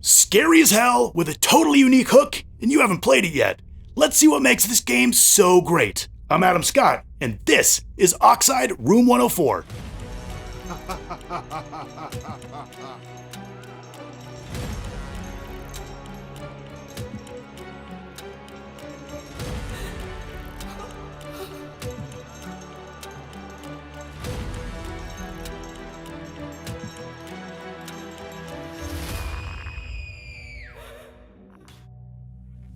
Scary as hell, with a totally unique hook, and you haven't played it yet. Let's see what makes this game so great. I'm Adam Scott, and this is Oxide Room 104.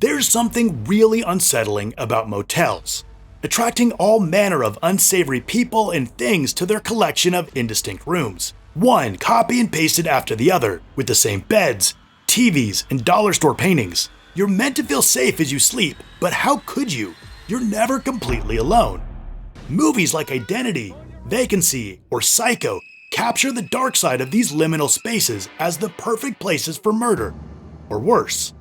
There's something really unsettling about motels, attracting all manner of unsavory people and things to their collection of indistinct rooms. One copy and pasted after the other, with the same beds, TVs, and dollar store paintings. You're meant to feel safe as you sleep, but how could you? You're never completely alone. Movies like Identity, Vacancy, or Psycho capture the dark side of these liminal spaces as the perfect places for murder, or worse.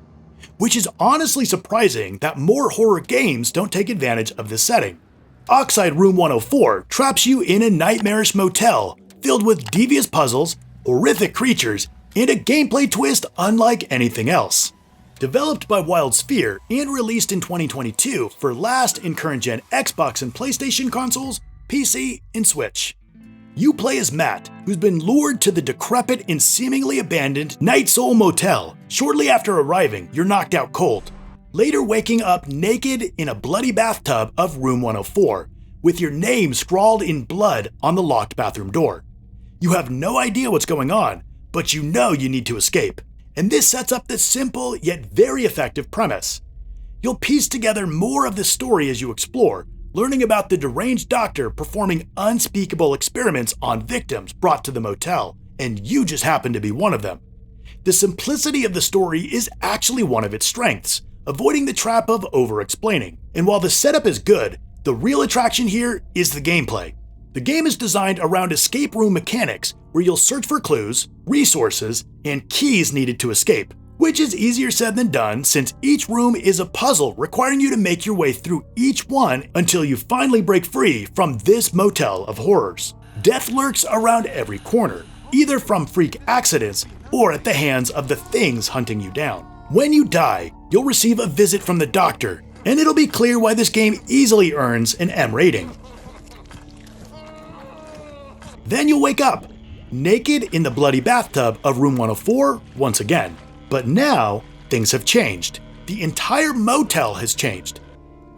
Which is honestly surprising that more horror games don't take advantage of this setting. Oxide Room 104 traps you in a nightmarish motel filled with devious puzzles, horrific creatures, and a gameplay twist unlike anything else. Developed by Wild Sphere and released in 2022 for last and current-gen Xbox and PlayStation consoles, PC, and Switch. You play as Matt, who's been lured to the decrepit and seemingly abandoned Night Soul Motel. Shortly after arriving, you're knocked out cold, later waking up naked in a bloody bathtub of Room 104, with your name scrawled in blood on the locked bathroom door. You have no idea what's going on, but you know you need to escape. And this sets up the simple yet very effective premise. You'll piece together more of the story as you explore, learning about the deranged doctor performing unspeakable experiments on victims brought to the motel, and you just happen to be one of them. The simplicity of the story is actually one of its strengths, avoiding the trap of over-explaining. And while the setup is good, the real attraction here is the gameplay. The game is designed around escape room mechanics, where you'll search for clues, resources, and keys needed to escape. Which is easier said than done, since each room is a puzzle requiring you to make your way through each one until you finally break free from this motel of horrors. Death lurks around every corner, either from freak accidents or at the hands of the things hunting you down. When you die, you'll receive a visit from the doctor, and it'll be clear why this game easily earns an M rating. Then you'll wake up, naked in the bloody bathtub of Room 104 once again. But now, things have changed. The entire motel has changed.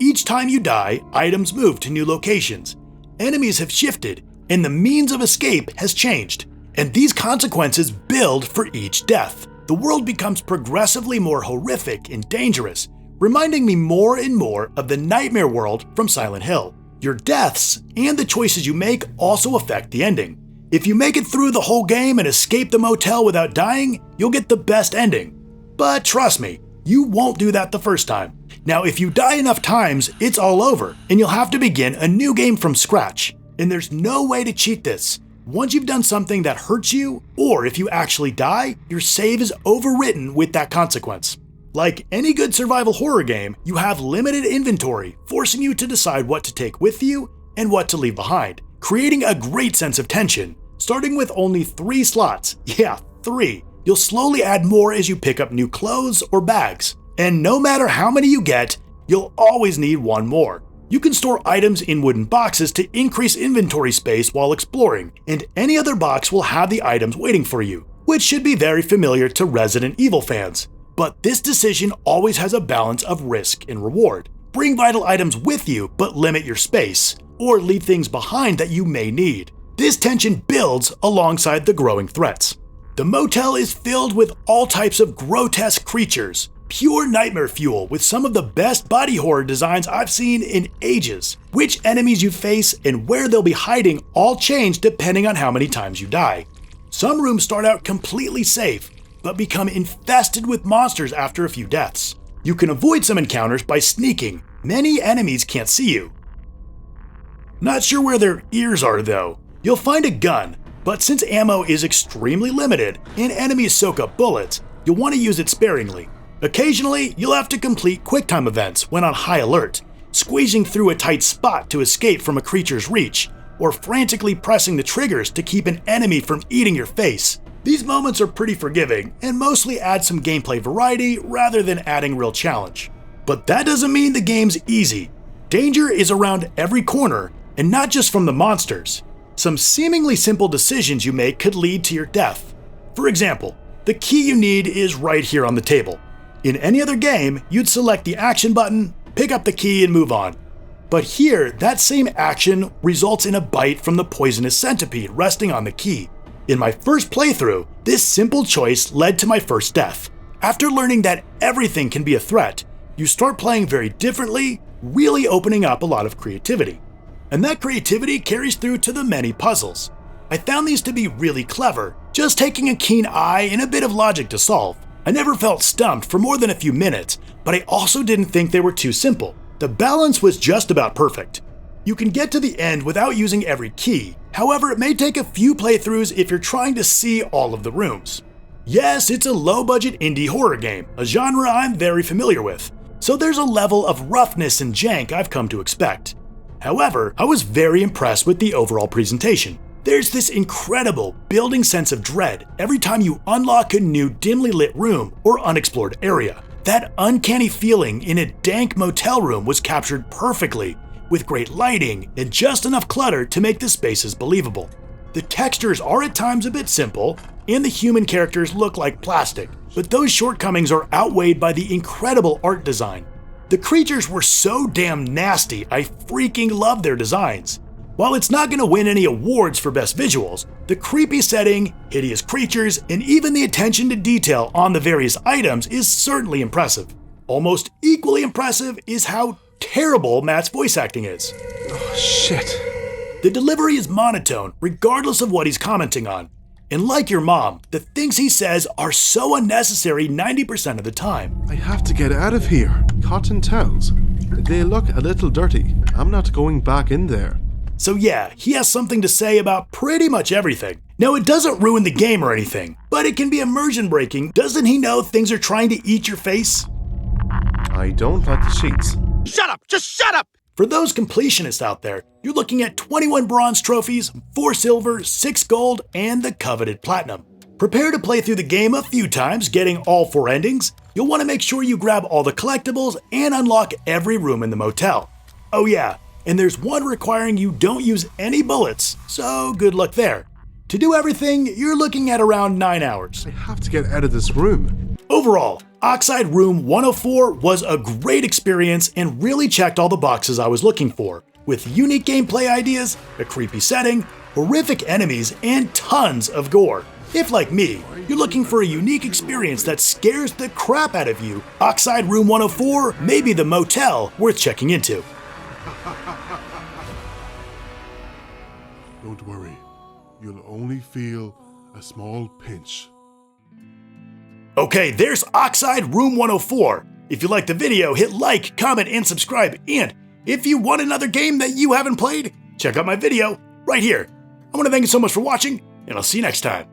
Each time you die, items move to new locations. Enemies have shifted, and the means of escape has changed. And these consequences build for each death. The world becomes progressively more horrific and dangerous, reminding me more and more of the nightmare world from Silent Hill. Your deaths and the choices you make also affect the ending. If you make it through the whole game and escape the motel without dying, you'll get the best ending. But trust me, you won't do that the first time. Now, if you die enough times, it's all over, and you'll have to begin a new game from scratch. And there's no way to cheat this. Once you've done something that hurts you, or if you actually die, your save is overwritten with that consequence. Like any good survival horror game, you have limited inventory, forcing you to decide what to take with you and what to leave behind, creating a great sense of tension. Starting with only 3 slots, yeah, 3, you'll slowly add more as you pick up new clothes or bags. And no matter how many you get, you'll always need one more. You can store items in wooden boxes to increase inventory space while exploring, and any other box will have the items waiting for you, which should be very familiar to Resident Evil fans. But this decision always has a balance of risk and reward. Bring vital items with you, but limit your space, or leave things behind that you may need. This tension builds alongside the growing threats. The motel is filled with all types of grotesque creatures, pure nightmare fuel with some of the best body horror designs I've seen in ages. Which enemies you face and where they'll be hiding all change depending on how many times you die. Some rooms start out completely safe, but become infested with monsters after a few deaths. You can avoid some encounters by sneaking. Many enemies can't see you. Not sure where their ears are though. You'll find a gun, but since ammo is extremely limited and enemies soak up bullets, you'll want to use it sparingly. Occasionally, you'll have to complete QuickTime events when on high alert, squeezing through a tight spot to escape from a creature's reach, or frantically pressing the triggers to keep an enemy from eating your face. These moments are pretty forgiving and mostly add some gameplay variety rather than adding real challenge. But that doesn't mean the game's easy. Danger is around every corner, and not just from the monsters. Some seemingly simple decisions you make could lead to your death. For example, the key you need is right here on the table. In any other game, you'd select the action button, pick up the key, and move on. But here, that same action results in a bite from the poisonous centipede resting on the key. In my first playthrough, this simple choice led to my first death. After learning that everything can be a threat, you start playing very differently, really opening up a lot of creativity. And that creativity carries through to the many puzzles. I found these to be really clever, just taking a keen eye and a bit of logic to solve. I never felt stumped for more than a few minutes, but I also didn't think they were too simple. The balance was just about perfect. You can get to the end without using every key, however it may take a few playthroughs if you're trying to see all of the rooms. Yes, it's a low-budget indie horror game, a genre I'm very familiar with, so there's a level of roughness and jank I've come to expect. However, I was very impressed with the overall presentation. There's this incredible building sense of dread every time you unlock a new dimly lit room or unexplored area. That uncanny feeling in a dank motel room was captured perfectly, with great lighting and just enough clutter to make the spaces believable. The textures are at times a bit simple, and the human characters look like plastic, but those shortcomings are outweighed by the incredible art design. The creatures were so damn nasty, I freaking love their designs. While it's not going to win any awards for best visuals, the creepy setting, hideous creatures, and even the attention to detail on the various items is certainly impressive. Almost equally impressive is how terrible Matt's voice acting is. Oh, shit. The delivery is monotone, regardless of what he's commenting on. And like your mom, the things he says are so unnecessary 90% of the time. I have to get out of here. Cotton towels. They look a little dirty. I'm not going back in there. So yeah, he has something to say about pretty much everything. Now it doesn't ruin the game or anything, but it can be immersion breaking. Doesn't he know things are trying to eat your face? I don't like the sheets. Shut up! Just shut up! For those completionists out there, you're looking at 21 bronze trophies, 4 silver, 6 gold, and the coveted platinum. Prepare to play through the game a few times, getting all 4 endings. You'll want to make sure you grab all the collectibles and unlock every room in the motel. Oh yeah, and there's one requiring you don't use any bullets, so good luck there. To do everything, you're looking at around 9 hours. I have to get out of this room. Overall, Oxide Room 104 was a great experience and really checked all the boxes I was looking for, with unique gameplay ideas, a creepy setting, horrific enemies, and tons of gore. If, like me, you're looking for a unique experience that scares the crap out of you, Oxide Room 104 may be the motel worth checking into. Don't worry, you'll only feel a small pinch. Okay, there's Oxide Room 104. If you liked the video, hit like, comment, and subscribe. And if you want another game that you haven't played, check out my video right here. I want to thank you so much for watching, and I'll see you next time.